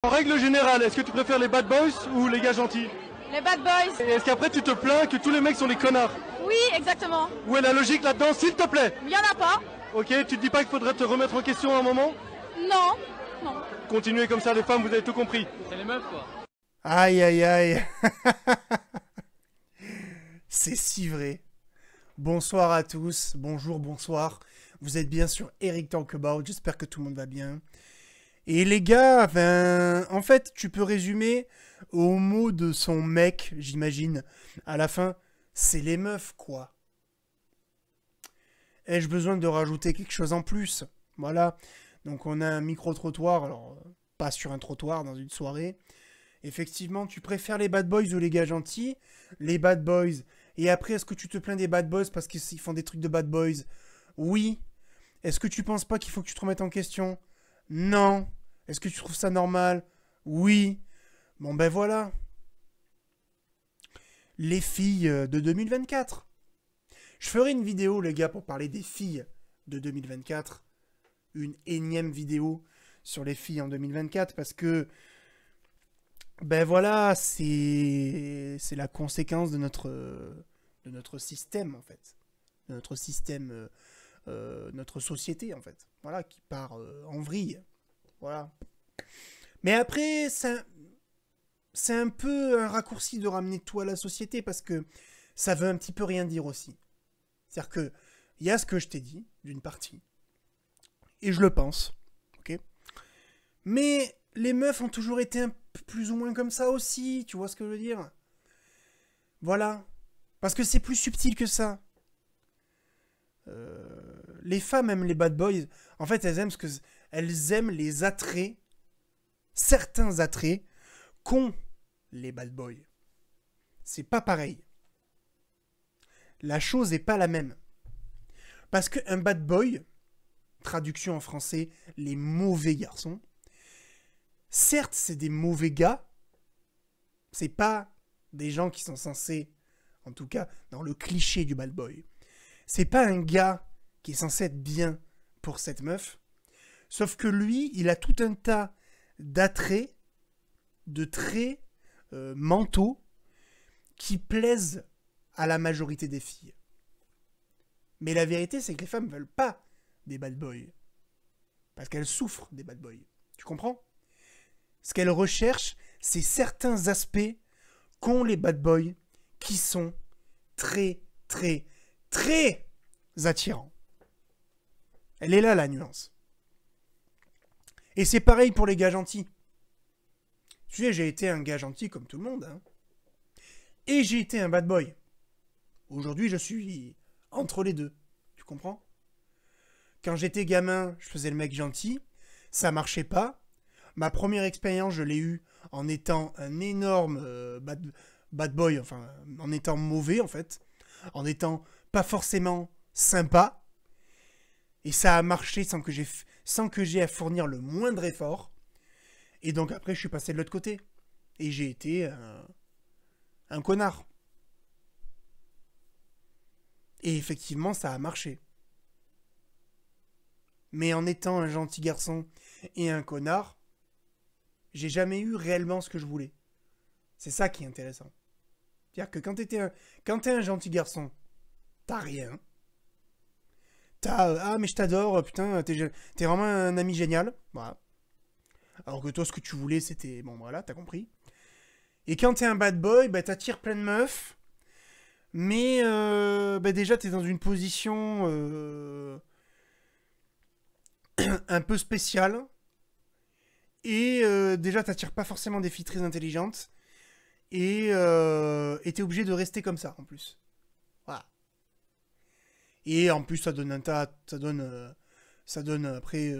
En règle générale, est-ce que tu préfères les bad boys ou les gars gentils? Les bad boys. Et est-ce qu'après tu te plains que tous les mecs sont des connards? Oui, exactement. Où est la logique là-dedans, s'il te plaît? Il y en a pas. Ok, tu te dis pas qu'il faudrait te remettre en question à un moment? Non. Non. Continuez comme ça les femmes, vous avez tout compris. C'est les meufs quoi. Aïe aïe aïe. C'est si vrai. Bonsoir à tous, bonjour, bonsoir. Vous êtes bien sur Eric Talk About, j'espère que tout le monde va bien. Et les gars, en fait, tu peux résumer au mot de son mec, j'imagine. À la fin, c'est les meufs, quoi. Ai-je besoin de rajouter quelque chose en plus? Voilà. Donc on a un micro-trottoir, alors pas sur un trottoir, dans une soirée. Effectivement, tu préfères les bad boys ou les gars gentils? Les bad boys. Et après, est-ce que tu te plains des bad boys parce qu'ils font des trucs de bad boys? Oui. Est-ce que tu penses pas qu'il faut que tu te remettes en question? Non. Est-ce que tu trouves ça normal? Oui. Bon ben voilà. Les filles de 2024. Je ferai une vidéo, les gars, pour parler des filles de 2024. Une énième vidéo sur les filles en 2024 parce que ben voilà, c'est la conséquence de notre système, en fait. De notre système, notre société, en fait. Voilà, qui part en vrille. Voilà. Mais après, c'est un peu un raccourci de ramener tout à la société parce que ça veut un petit peu rien dire aussi. C'est-à-dire que il y a ce que je t'ai dit, d'une partie. Et je le pense. Ok. Mais les meufs ont toujours été un peu plus ou moins comme ça aussi. Tu vois ce que je veux dire? Voilà. Parce que c'est plus subtil que ça. Les femmes aiment les bad boys. En fait, elles aiment les attraits, certains attraits qu'ont les bad boys. C'est pas pareil. La chose est pas la même. Parce qu'un bad boy, traduction en français, les mauvais garçons, certes, c'est des mauvais gars, c'est pas des gens qui sont censés, en tout cas, dans le cliché du bad boy, c'est pas un gars qui est censé être bien pour cette meuf, sauf que lui, il a tout un tas d'attraits, de traits mentaux qui plaisent à la majorité des filles. Mais la vérité, c'est que les femmes veulent pas des bad boys. Parce qu'elles souffrent des bad boys. Tu comprends? Ce qu'elles recherchent, c'est certains aspects qu'ont les bad boys qui sont très, très, très attirants. Elle est là, la nuance. Et c'est pareil pour les gars gentils. Tu sais, j'ai été un gars gentil comme tout le monde. Hein. Et j'ai été un bad boy. Aujourd'hui, je suis entre les deux. Tu comprends? Quand j'étais gamin, je faisais le mec gentil. Ça marchait pas. Ma première expérience, je l'ai eue en étant un énorme bad boy. Enfin, en étant mauvais, en fait. En étant pas forcément sympa. Et ça a marché sans que j'ai à fournir le moindre effort. Et donc après, je suis passé de l'autre côté. Et j'ai été un connard. Et effectivement, ça a marché. Mais en étant un gentil garçon et un connard, j'ai jamais eu réellement ce que je voulais. C'est ça qui est intéressant. C'est-à-dire que quand t'es un gentil garçon, t'as rien. Ah mais je t'adore, putain, t'es vraiment un ami génial. Voilà. Alors que toi, ce que tu voulais, c'était... Bon, voilà, t'as compris. Et quand t'es un bad boy, bah t'attires plein de meufs. Mais déjà, t'es dans une position un peu spéciale. Et déjà, t'attires pas forcément des filles très intelligentes. Et t'es obligé de rester comme ça, en plus. Voilà. Et en plus, ça donne ça donne après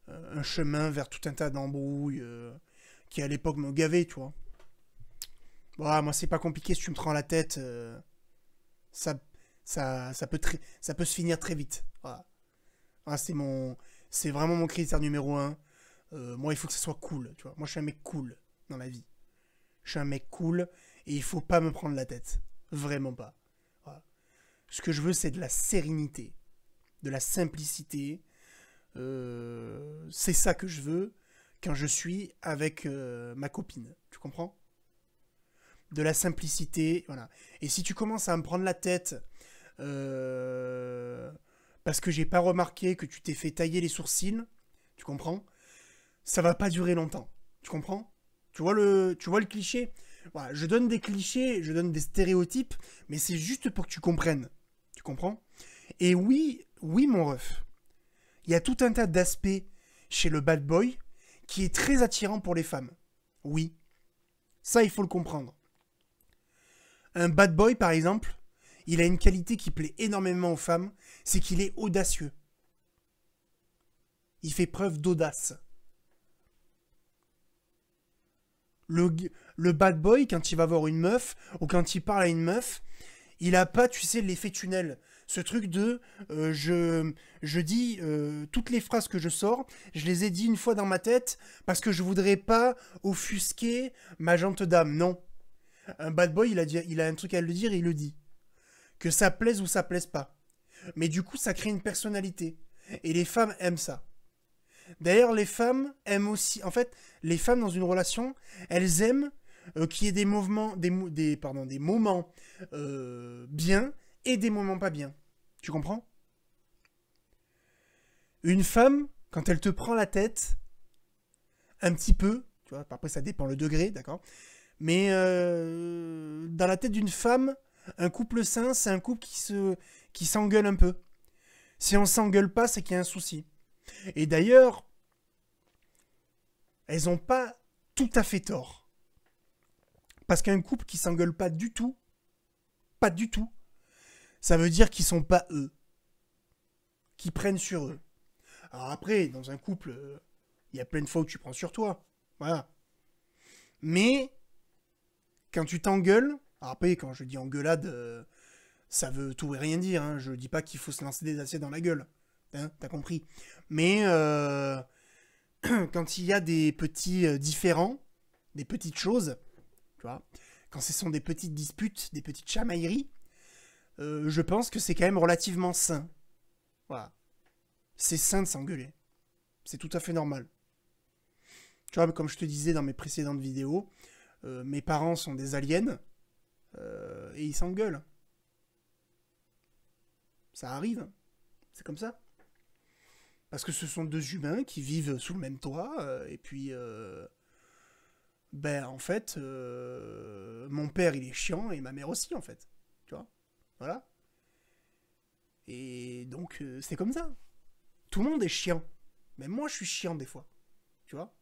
un chemin vers tout un tas d'embrouilles qui, à l'époque, me gavaient, tu vois. Bon, moi, c'est pas compliqué, si tu me prends la tête, ça peut se finir très vite. Voilà. Ah, c'est vraiment mon critère numéro 1. Moi, il faut que ça soit cool, tu vois. Moi, je suis un mec cool dans la vie. Je suis un mec cool et il faut pas me prendre la tête. Vraiment pas. Voilà. Ce que je veux, c'est de la sérénité, de la simplicité. C'est ça que je veux. quand je suis avec ma copine. Tu comprends? De la simplicité, voilà. Et si tu commences à me prendre la tête parce que j'ai pas remarqué que tu t'es fait tailler les sourcils, tu comprends? Ça va pas durer longtemps. Tu comprends? Tu vois le cliché? Voilà, je donne des clichés, je donne des stéréotypes, mais c'est juste pour que tu comprennes. Tu comprends? Et oui, mon ref, il y a tout un tas d'aspects chez le bad boy qui est très attirant pour les femmes. Oui, ça il faut le comprendre. Un bad boy, par exemple, il a une qualité qui plaît énormément aux femmes, c'est qu'il est audacieux. Il fait preuve d'audace. Le bad boy, quand il va voir une meuf, ou quand il parle à une meuf, il a pas, tu sais, l'effet tunnel. Ce truc de, je dis toutes les phrases que je sors, je les ai dit une fois dans ma tête, parce que je voudrais pas offusquer ma gente dame. Non. Un bad boy, il a un truc à le dire et il le dit. Que ça plaise ou ça plaise pas. Mais du coup, ça crée une personnalité. Et les femmes aiment ça. D'ailleurs, les femmes aiment aussi... En fait, les femmes dans une relation, elles aiment qu'il y ait des moments bien et des moments pas bien. Tu comprends? Une femme, quand elle te prend la tête, un petit peu, tu vois, après ça dépend le degré, d'accord? Mais dans la tête d'une femme, un couple sain, c'est un couple qui s'engueule un peu. Si on s'engueule pas, c'est qu'il y a un souci. Et d'ailleurs, elles n'ont pas tout à fait tort. Parce qu'un couple qui s'engueule pas du tout, ça veut dire qu'ils sont pas eux. Qu'ils prennent sur eux. Alors après, dans un couple, il y a plein de fois où tu prends sur toi. Voilà. Mais, quand tu t'engueules, alors après, quand je dis engueulade, ça veut tout et rien dire. Hein. Je dis pas qu'il faut se lancer des assiettes dans la gueule. Hein, t'as compris. Mais quand il y a des petits différends, des petites choses, tu vois, quand ce sont des petites disputes, des petites chamailleries, je pense que c'est quand même relativement sain. Voilà. C'est sain de s'engueuler. C'est tout à fait normal. Tu vois, comme je te disais dans mes précédentes vidéos, mes parents sont des aliens et ils s'engueulent. Ça arrive. C'est comme ça. Parce que ce sont deux humains qui vivent sous le même toit, et puis, ben, en fait, mon père, il est chiant, et ma mère aussi, en fait. Tu vois? Voilà. Et donc, c'est comme ça. Tout le monde est chiant. Même moi, je suis chiant des fois. Tu vois?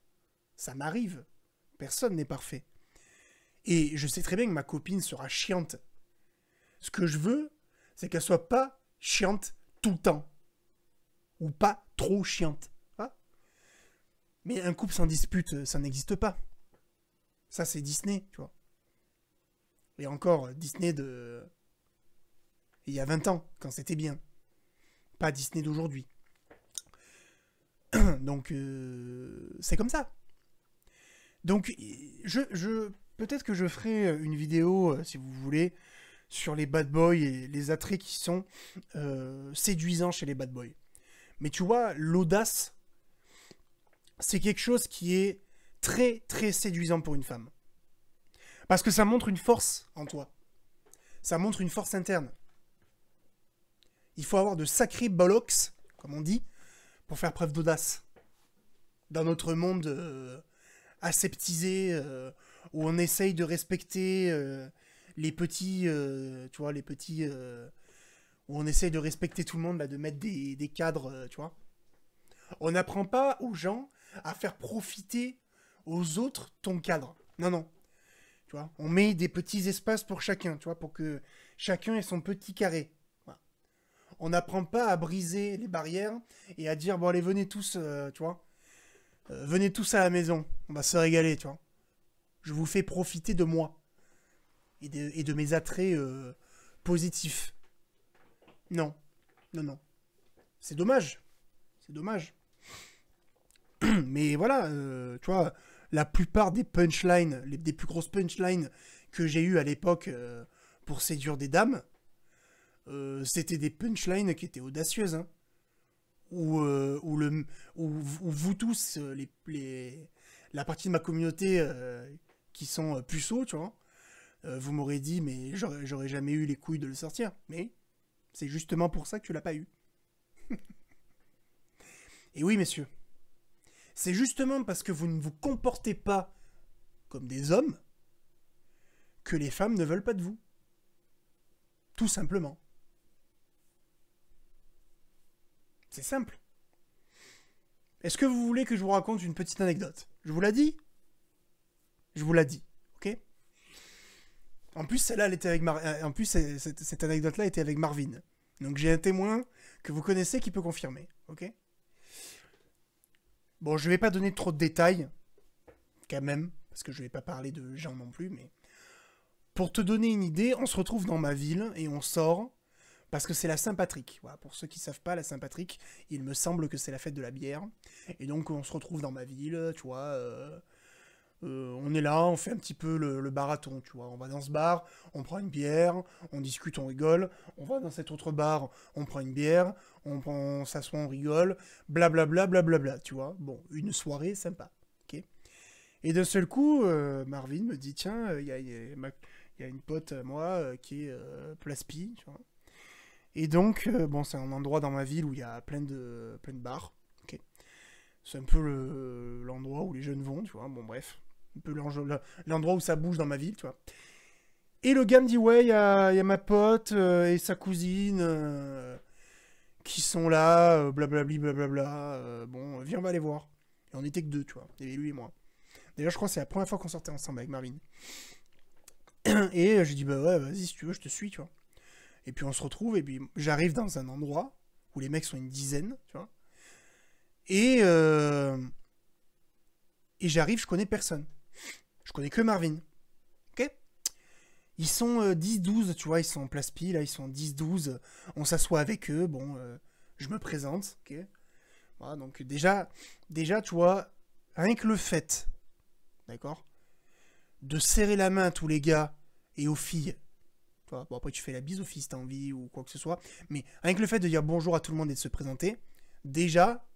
Ça m'arrive. Personne n'est parfait. Et je sais très bien que ma copine sera chiante. Ce que je veux, c'est qu'elle soit pas chiante tout le temps. Ou pas trop chiante. Hein? Mais un couple sans dispute, ça n'existe pas. Ça, c'est Disney, tu vois. Et encore, Disney de... il y a 20 ans, quand c'était bien. Pas Disney d'aujourd'hui. Donc, c'est comme ça. Donc, peut-être que je ferai une vidéo, si vous voulez, sur les bad boys et les attraits qui sont séduisants chez les bad boys. Mais tu vois, l'audace, c'est quelque chose qui est très, très séduisant pour une femme. Parce que ça montre une force en toi. Ça montre une force interne. Il faut avoir de sacrés bollocks, comme on dit, pour faire preuve d'audace. Dans notre monde aseptisé, où on essaye de respecter les petits, tu vois, les petits... où on essaye de respecter tout le monde, là, de mettre des cadres, tu vois. On n'apprend pas aux gens à faire profiter aux autres ton cadre. Non, non. Tu vois, on met des petits espaces pour chacun, tu vois, pour que chacun ait son petit carré. Voilà. On n'apprend pas à briser les barrières et à dire, bon, allez, venez tous, tu vois. Venez tous à la maison, on va se régaler, tu vois. Je vous fais profiter de moi et de mes attraits positifs. Non, non, non. C'est dommage. C'est dommage. Mais voilà, tu vois, la plupart des punchlines, des plus grosses punchlines que j'ai eues à l'époque pour séduire des dames, c'était des punchlines qui étaient audacieuses. Hein. où vous tous, la partie de ma communauté qui sont puceaux, tu vois, vous m'aurez dit, mais j'aurais jamais eu les couilles de le sortir. Mais c'est justement pour ça que tu l'as pas eu. Et oui, messieurs, c'est justement parce que vous ne vous comportez pas comme des hommes que les femmes ne veulent pas de vous. Tout simplement. C'est simple. Est-ce que vous voulez que je vous raconte une petite anecdote? Je vous l'ai dit? Je vous l'ai dit, ok? En plus, celle-là, elle était avec en plus, cette anecdote-là était avec Marvin. Donc j'ai un témoin que vous connaissez qui peut confirmer, ok? Bon, je vais pas donner trop de détails, quand même, parce que je vais pas parler de gens non plus, mais... Pour te donner une idée, on se retrouve dans ma ville et on sort... Parce que c'est la Saint-Patrick. Voilà, pour ceux qui ne savent pas, la Saint-Patrick, il me semble que c'est la fête de la bière. Et donc, on se retrouve dans ma ville, tu vois. On est là, on fait un petit peu le barathon, tu vois. On va dans ce bar, on prend une bière, on discute, on rigole. On va dans cet autre bar, on prend une bière, on s'assoit, on rigole. Blablabla, blablabla, tu vois. Bon, une soirée sympa. Ok. Et d'un seul coup, Marvin me dit, tiens, il y a une pote à moi qui est Plaspi, tu vois. Et donc, bon, c'est un endroit dans ma ville où il y a plein de bars. Okay. C'est un peu l'endroit où les jeunes vont, tu vois. Bon, bref. Un peu l'endroit où ça bouge dans ma ville, tu vois. Et le gars me dit, ouais, il y a ma pote et sa cousine qui sont là, blablabli, blablabla. Bon, viens, on va les voir. Et on était que deux, tu vois. Il y avait lui et moi. D'ailleurs, je crois que c'est la première fois qu'on sortait ensemble avec Marvin. Et je dis, bah ouais, vas-y, si tu veux, je te suis, tu vois. Et puis on se retrouve, et puis j'arrive dans un endroit où les mecs sont une dizaine, tu vois. Et j'arrive, je connais personne. Je connais que Marvin. Ok? Ils sont 10-12, tu vois, ils sont en place pile, là, ils sont 10-12. On s'assoit avec eux, bon, je me présente, ok? Voilà, donc déjà, tu vois, rien que le fait, d'accord, de serrer la main à tous les gars et aux filles. Bon, après, tu fais la bise aux filles si t'as envie ou quoi que ce soit. Mais rien que le fait de dire bonjour à tout le monde et de se présenter, déjà,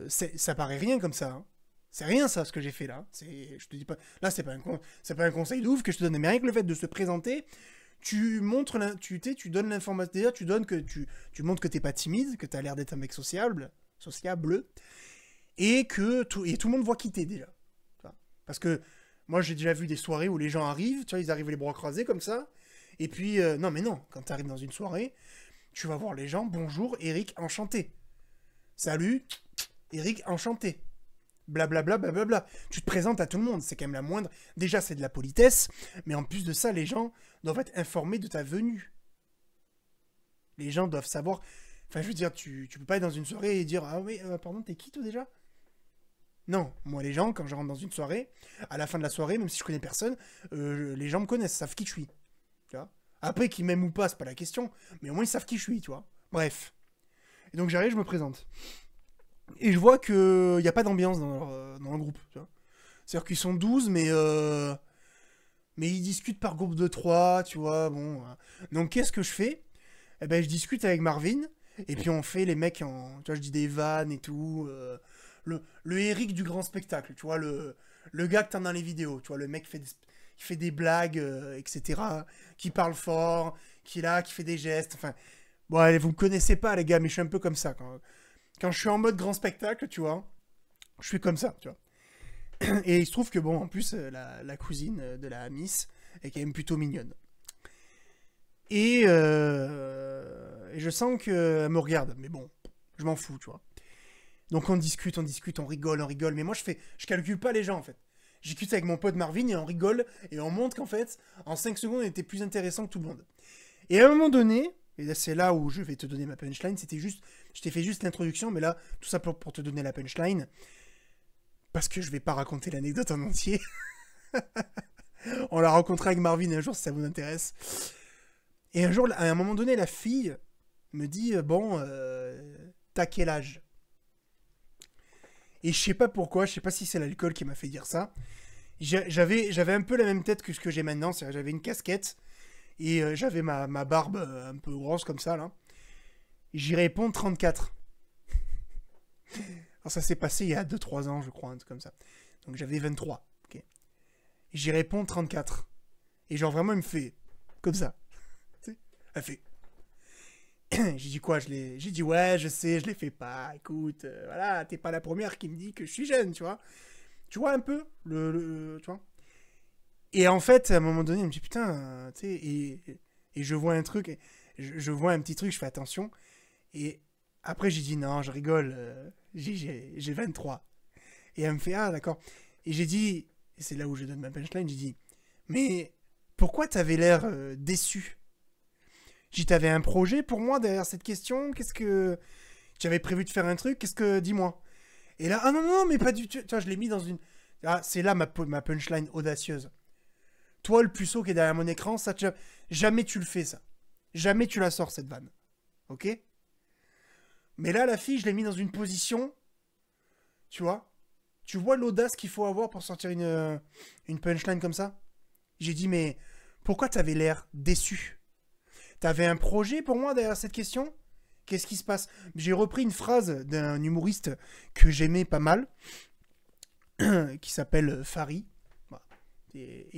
ça paraît rien comme ça. Hein. C'est rien ça, ce que j'ai fait là. Je te dis pas, là, c'est pas un conseil de ouf que je te donne. Mais rien que le fait de se présenter, tu montres, tu donnes l'information. Déjà, tu montres que t'es pas timide, que t'as l'air d'être un mec sociable, et que tout le monde voit qui t'es déjà. Parce que moi, j'ai déjà vu des soirées où les gens arrivent, tu vois, ils arrivent les bras croisés comme ça. Et puis, non, quand tu arrives dans une soirée, tu vas voir les gens, bonjour, Eric, enchanté. Salut, Eric, enchanté. Blablabla, blablabla. Tu te présentes à tout le monde, c'est quand même la moindre. Déjà, c'est de la politesse, mais en plus de ça, les gens doivent être informés de ta venue. Les gens doivent savoir. Enfin, je veux dire, tu peux pas être dans une soirée et dire, ah oui, pardon, t'es qui toi déjà ? Non, moi les gens, quand je rentre dans une soirée, à la fin de la soirée, même si je connais personne, les gens me connaissent, savent qui je suis. Tu vois. Après, qu'ils m'aiment ou pas, c'est pas la question, mais au moins ils savent qui je suis, tu vois. Bref. Et donc j'arrive, je me présente. Et je vois qu'il n'y a pas d'ambiance dans le groupe, tu vois. C'est-à-dire qu'ils sont 12, mais ils discutent par groupe de 3, tu vois, bon. Donc qu'est-ce que je fais ? Eh ben, je discute avec Marvin, et puis on fait les mecs tu vois, je dis des vannes et tout... Le Eric du grand spectacle, tu vois, le gars que t'as dans les vidéos, tu vois, le mec qui fait des blagues, etc., qui parle fort, qui fait des gestes, enfin, bon, allez, vous me connaissez pas, les gars, mais je suis un peu comme ça, quand je suis en mode grand spectacle, tu vois, je suis comme ça, tu vois. Et il se trouve que, bon, en plus, la cousine de la Miss est quand même plutôt mignonne. Et je sens qu'elle me regarde, mais bon, je m'en fous, tu vois. Donc on discute, on rigole, mais moi je calcule pas les gens en fait. Je discute avec mon pote Marvin et on rigole et on montre qu'en fait, en 5 secondes, on était plus intéressant que tout le monde. Et à un moment donné, et c'est là où je vais te donner ma punchline, je t'ai fait juste l'introduction, mais là, tout ça pour te donner la punchline, parce que je vais pas raconter l'anecdote en entier. On l'a rencontré avec Marvin un jour si ça vous intéresse. Et un jour, à un moment donné, la fille me dit, bon, t'as quel âge ? Et je sais pas pourquoi, je sais pas si c'est l'alcool qui m'a fait dire ça. J'avais un peu la même tête que ce que j'ai maintenant, c'est-à-dire j'avais une casquette et j'avais ma barbe un peu grosse comme ça là. J'y réponds 34. Alors ça s'est passé il y a 2-3 ans, je crois, un truc comme ça. Donc j'avais 23. Okay. J'y réponds 34. Et genre vraiment, il me fait comme ça. Tu sais, elle fait. J'ai dit quoi? J'ai dit ouais, je sais, je les fais pas. Écoute, voilà, t'es pas la première qui me dit que je suis jeune, tu vois. Tu vois un peu tu vois. Et en fait, à un moment donné, il me dit putain, tu sais, et je vois un truc, je vois un petit truc, je fais attention. Et après, j'ai dit non, je rigole, j'ai 23. Et elle me fait ah, d'accord. Et j'ai dit, et c'est là où je donne ma punchline, j'ai dit, mais pourquoi t'avais l'air déçu? J'ai dit, t'avais un projet pour moi derrière cette question? Qu'est-ce que. Tu avais prévu de faire un truc? Qu'est-ce que. Dis-moi. Et là, ah non, non, mais pas du tout. Tu vois, je l'ai mis dans une. Ah, c'est là ma punchline audacieuse. Toi, le puceau qui est derrière mon écran, ça, jamais tu le fais, ça. Jamais tu la sors, cette vanne. Ok? Mais là, la fille, je l'ai mis dans une position. Tu vois? Tu vois l'audace qu'il faut avoir pour sortir une punchline comme ça? J'ai dit, mais pourquoi t'avais l'air déçu? T'avais un projet pour moi derrière cette question? Qu'est-ce qui se passe? J'ai repris une phrase d'un humoriste que j'aimais pas mal, qui s'appelle Fari. Et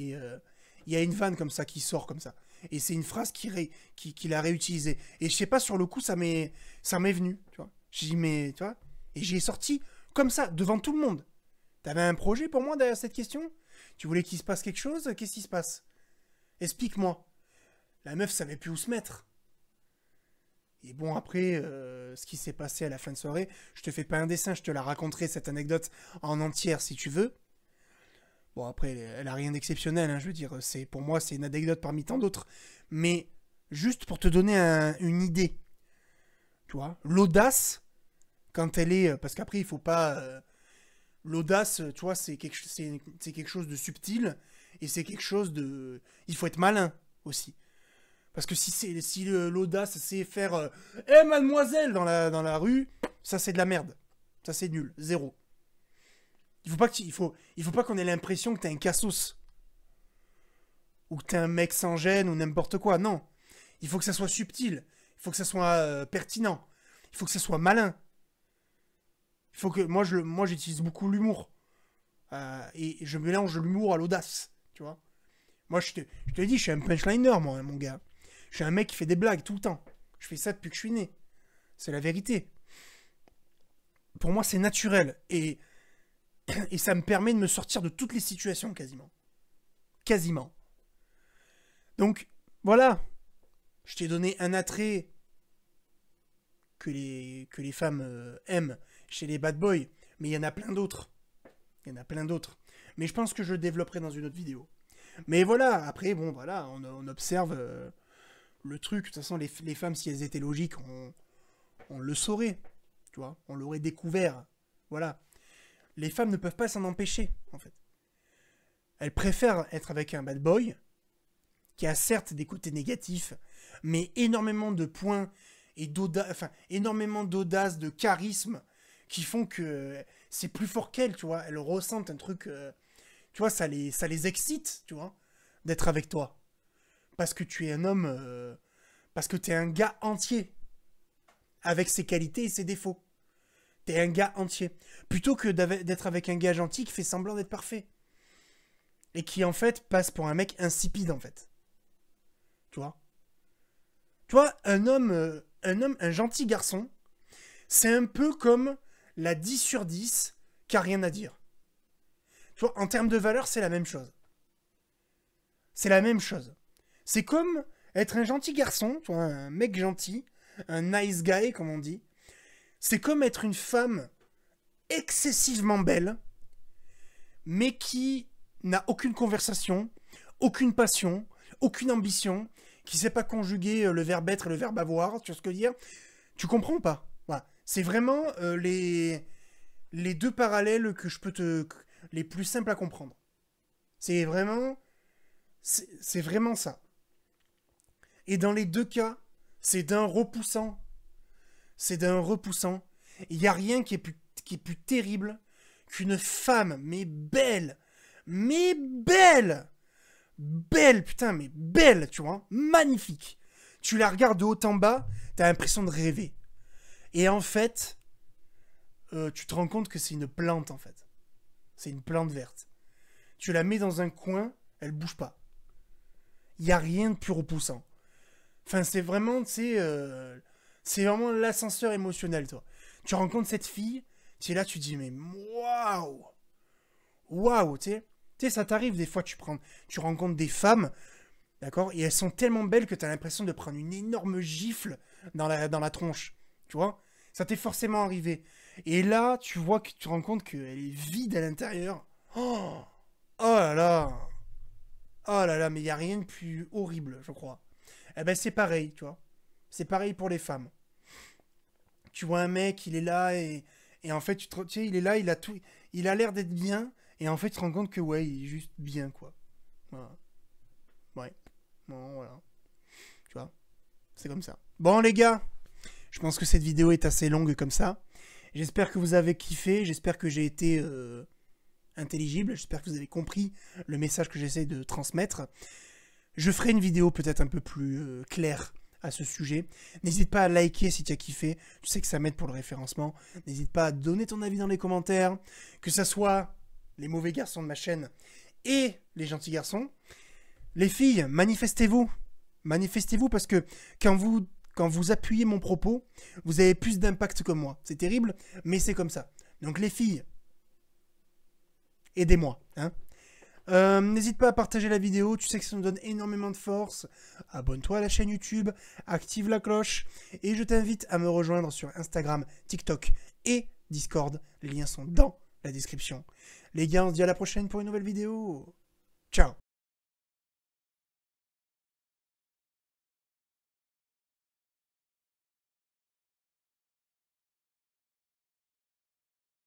il y a une vanne comme ça qui sort comme ça. Et c'est une phrase qu'il a réutilisée. Et je sais pas, sur le coup, ça m'est venu. Tu vois. J'ai dit, mais tu vois. Et j'ai sorti comme ça, devant tout le monde. T'avais un projet pour moi derrière cette question? Tu voulais qu'il se passe quelque chose? Qu'est-ce qui se passe? Explique-moi. La meuf savait plus où se mettre. Et bon, après, ce qui s'est passé à la fin de soirée, je te fais pas un dessin, je te la raconterai, cette anecdote, en entière, si tu veux. Bon, après, elle a rien d'exceptionnel, hein, je veux dire, pour moi, c'est une anecdote parmi tant d'autres. Mais, juste pour te donner une idée, tu vois, l'audace, quand elle est... Parce qu'après, il faut pas... l'audace, tu vois, c'est quelque chose de subtil, et c'est quelque chose de... Il faut être malin, aussi. Parce que si l'audace, c'est faire mademoiselle dans la rue, ça c'est de la merde. Ça c'est nul, zéro. Il faut pas qu'on ait l'impression que t'es un cassos. Ou que t'es un mec sans gêne ou n'importe quoi, non. Il faut que ça soit subtil. Il faut que ça soit pertinent. Il faut que ça soit malin. Il faut que moi j'utilise beaucoup l'humour. Et je mélange l'humour à l'audace, tu vois. Moi je te dis, je suis un punchliner, moi, hein, mon gars. Je suis un mec qui fait des blagues tout le temps. Je fais ça depuis que je suis né. C'est la vérité. Pour moi, c'est naturel. Et ça me permet de me sortir de toutes les situations, quasiment. Quasiment. Donc, voilà. Je t'ai donné un attrait que les femmes aiment chez les bad boys. Mais il y en a plein d'autres. Il y en a plein d'autres. Mais je pense que je le développerai dans une autre vidéo. Mais voilà, après, bon, voilà, on observe... le truc, de toute façon, les femmes, si elles étaient logiques, on le saurait, tu vois, on l'aurait découvert, voilà. Les femmes ne peuvent pas s'en empêcher, en fait. Elles préfèrent être avec un bad boy, qui a certes des côtés négatifs, mais énormément de points, et énormément d'audace, de charisme, qui font que c'est plus fort qu'elles, tu vois, elles ressentent un truc, tu vois, ça les excite, tu vois, d'être avec toi. Parce que tu es un homme... parce que tu es un gars entier. Avec ses qualités et ses défauts. Tu es un gars entier. Plutôt que d'être avec un gars gentil qui fait semblant d'être parfait. Et qui, en fait, passe pour un mec insipide, en fait. Tu vois? Tu vois, un gentil garçon, c'est un peu comme la 10 sur 10 qui a rien à dire. Tu vois, en termes de valeur, c'est la même chose. C'est la même chose. C'est comme être un gentil garçon, tu vois, un mec gentil, un nice guy, comme on dit. C'est comme être une femme excessivement belle, mais qui n'a aucune conversation, aucune passion, aucune ambition, qui sait pas conjuguer le verbe être et le verbe avoir, tu vois ce que je veux dire? Tu comprends ou pas? Voilà. C'est vraiment les deux parallèles que je peux les plus simples à comprendre. C'est vraiment ça. Et dans les deux cas, c'est d'un repoussant. C'est d'un repoussant. Il n'y a rien qui est plus terrible qu'une femme, mais belle. Mais belle. Belle, putain, mais belle, tu vois. Magnifique. Tu la regardes de haut en bas, t'as l'impression de rêver. Et en fait, tu te rends compte que c'est une plante, en fait. C'est une plante verte. Tu la mets dans un coin, elle bouge pas. Il n'y a rien de plus repoussant. Enfin, c'est vraiment, tu sais, c'est vraiment l'ascenseur émotionnel, toi. Tu rencontres cette fille, tu es là, tu te dis, mais waouh! Waouh, tu sais, ça t'arrive des fois, tu rencontres des femmes, d'accord? Et elles sont tellement belles que tu as l'impression de prendre une énorme gifle dans la tronche, tu vois? Ça t'est forcément arrivé. Et là, tu vois que tu te rends compte qu'elle est vide à l'intérieur. Oh, oh là là! Oh là là, mais il n'y a rien de plus horrible, je crois. Eh ben, c'est pareil, tu vois. C'est pareil pour les femmes. Tu vois un mec, il est là et en fait, tu sais, il est là, il a l'air d'être bien et en fait, tu te rends compte que ouais, il est juste bien, quoi. Voilà. Ouais. Bon, voilà. Tu vois, c'est comme ça. Bon, les gars, je pense que cette vidéo est assez longue comme ça. J'espère que vous avez kiffé, j'espère que j'ai été intelligible, j'espère que vous avez compris le message que j'essaie de transmettre. Je ferai une vidéo peut-être un peu plus claire à ce sujet. N'hésite pas à liker si tu as kiffé. Tu sais que ça m'aide pour le référencement. N'hésite pas à donner ton avis dans les commentaires. Que ça soit les mauvais garçons de ma chaîne et les gentils garçons. Les filles, manifestez-vous. Manifestez-vous parce que quand vous appuyez mon propos, vous avez plus d'impact que moi. C'est terrible, mais c'est comme ça. Donc les filles, aidez-moi, hein. N'hésite pas à partager la vidéo, tu sais que ça nous donne énormément de force. Abonne-toi à la chaîne YouTube, active la cloche et je t'invite à me rejoindre sur Instagram, TikTok et Discord. Les liens sont dans la description. Les gars, on se dit à la prochaine pour une nouvelle vidéo. Ciao.